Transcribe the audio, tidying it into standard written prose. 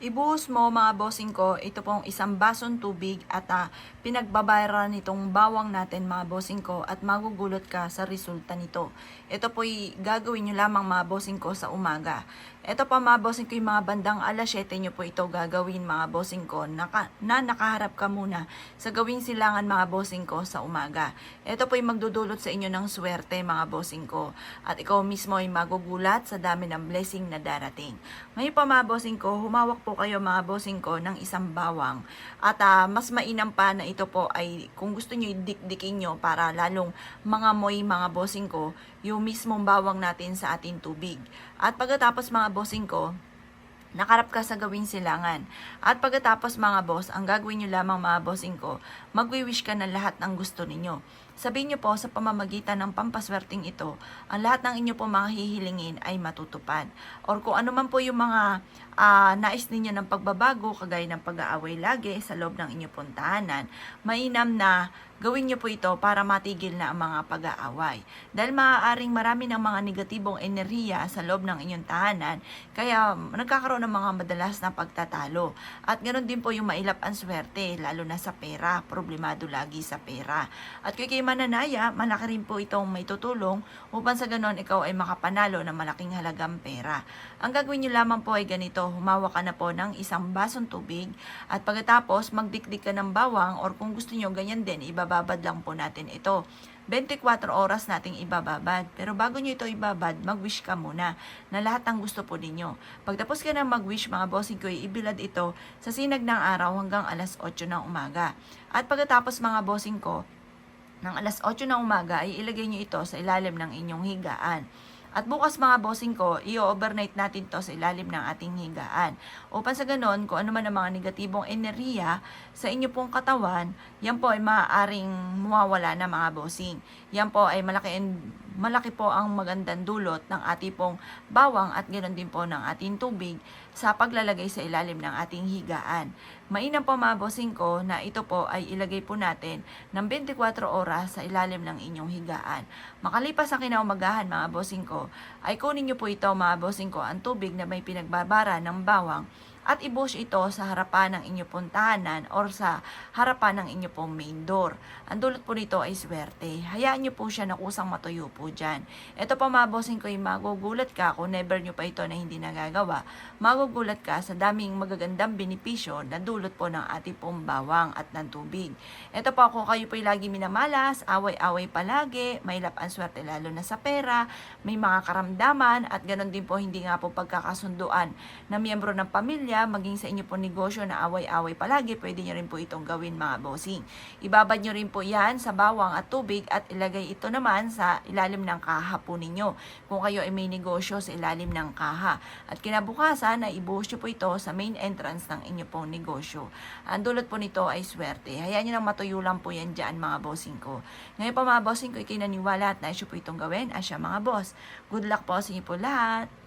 Ibuhos mo mga bossing ko, ito pong isang basong tubig at pinagbabayaran nitong bawang natin mga bossing ko at magugulot ka sa resulta nito. Ito po'y gagawin nyo lamang mga bossing ko sa umaga. Ito pa mga bossing ko yung mga bandang alas 7 nyo po ito gagawin mga bossing ko na nakaharap ka muna sa gawing silangan mga bossing ko sa umaga. Ito po'y magdudulot sa inyo ng swerte mga bossing ko at ikaw mismo ay magugulat sa dami ng blessing na darating. Ngayon pa mga bossing ko, humawak po kayo mga bossing ko ng isang bawang at mas mainam pa na ito po ay kung gusto nyo idikdikin nyo para lalong mga moy mga bossing ko yung mismong bawang natin sa ating tubig. At pagkatapos mga bossing ko, nakarap ka sa gawing silangan. At pagkatapos mga boss, ang gagawin nyo lamang mga bossing ko, magwi-wish ka ng lahat ng gusto ninyo. Sabihin nyo po sa pamamagitan ng pampaswerting ito, ang lahat ng inyo po mga hihilingin ay matutupad. Or kung ano man po yung mga nais ninyo ng pagbabago, kagaya ng pag-aaway lagi sa loob ng inyong pong tahanan, mainam na gawin nyo po ito para matigil na ang mga pag-aaway. Dahil maaaring marami ng mga negatibong enerhiya sa loob ng inyong tahanan, kaya nagkakaroon ng mga madalas na pagtatalo. At ganoon din po yung mailap ang swerte, lalo na sa pera, problemado lagi sa pera. At kung kayo mananaya, malaki rin po itong may tutulong upang sa ganoon ikaw ay makapanalo ng malaking halagang pera. Ang gagawin nyo lamang po ay ganito, humawak ka na po ng isang basong tubig at pagkatapos magdikdik ka ng bawang or kung gusto nyo ganyan din, ibababad lang po natin ito. 24 oras nating ibababad. Pero bago nyo ito ibabad, mag-wish ka muna na lahat ng gusto po ninyo. Pagtapos ka na mag-wish mga bossing ko, ibilad ito sa sinag ng araw hanggang alas 8 ng umaga. At pagkatapos mga bossing ko, ng alas 8 ng umaga ay ilagay nyo ito sa ilalim ng inyong higaan. At bukas mga bossing ko, i-overnight natin to sa ilalim ng ating higaan. Upang sa ganon, kung ano man ang mga negatibong enerhiya sa inyo pong katawan, yan po ay maaaring mawawala na mga bossing. Yan po ay malaki po ang magandang dulot ng ating pong bawang at ganoon din po ng ating tubig sa paglalagay sa ilalim ng ating higaan. Mainam po mga bossing ko na ito po ay ilagay po natin ng 24 oras sa ilalim ng inyong higaan. Makalipas ang kinaumagahan mga bossing ko, ay kunin nyo po ito mga bossing ko ang tubig na may pinagbabara ng bawang at ibuhos ito sa harapan ng inyong pong tahanan or sa harapan ng inyong pong main door. Ang dulot po nito ay swerte. Hayaan nyo po siya na kusang matuyo po dyan. Ito pa mga bossing ko, yung magugulat ka kung never nyo pa ito na hindi nagagawa. Magugulat ka sa daming magagandang benepisyo na dulot po ng ating pong bawang at ng tubig. Ito pa kung kayo po lagi minamalas, away-away palagi, may ang swerte lalo na sa pera, may mga karamdaman at ganoon din po hindi nga po pagkakasunduan na miyembro ng pamilya, maging sa inyo po negosyo na away-away palagi, pwede nyo rin po itong gawin mga bossing. Ibabad nyo rin po yan sa bawang at tubig at ilagay ito naman sa ilalim ng kaha po ninyo. Kung kayo ay may negosyo sa ilalim ng kaha. At kinabukasan na ibuhos nyo po ito sa main entrance ng inyo pong negosyo. Ang dulot po nito ay swerte. Hayaan nyo nang matuyo lang po yan dyan mga bossing ko. Ngayon pa mga bossing ko, ikinaniwala at naisyo po itong gawin. Asya mga boss. Good luck po sa inyo po lahat.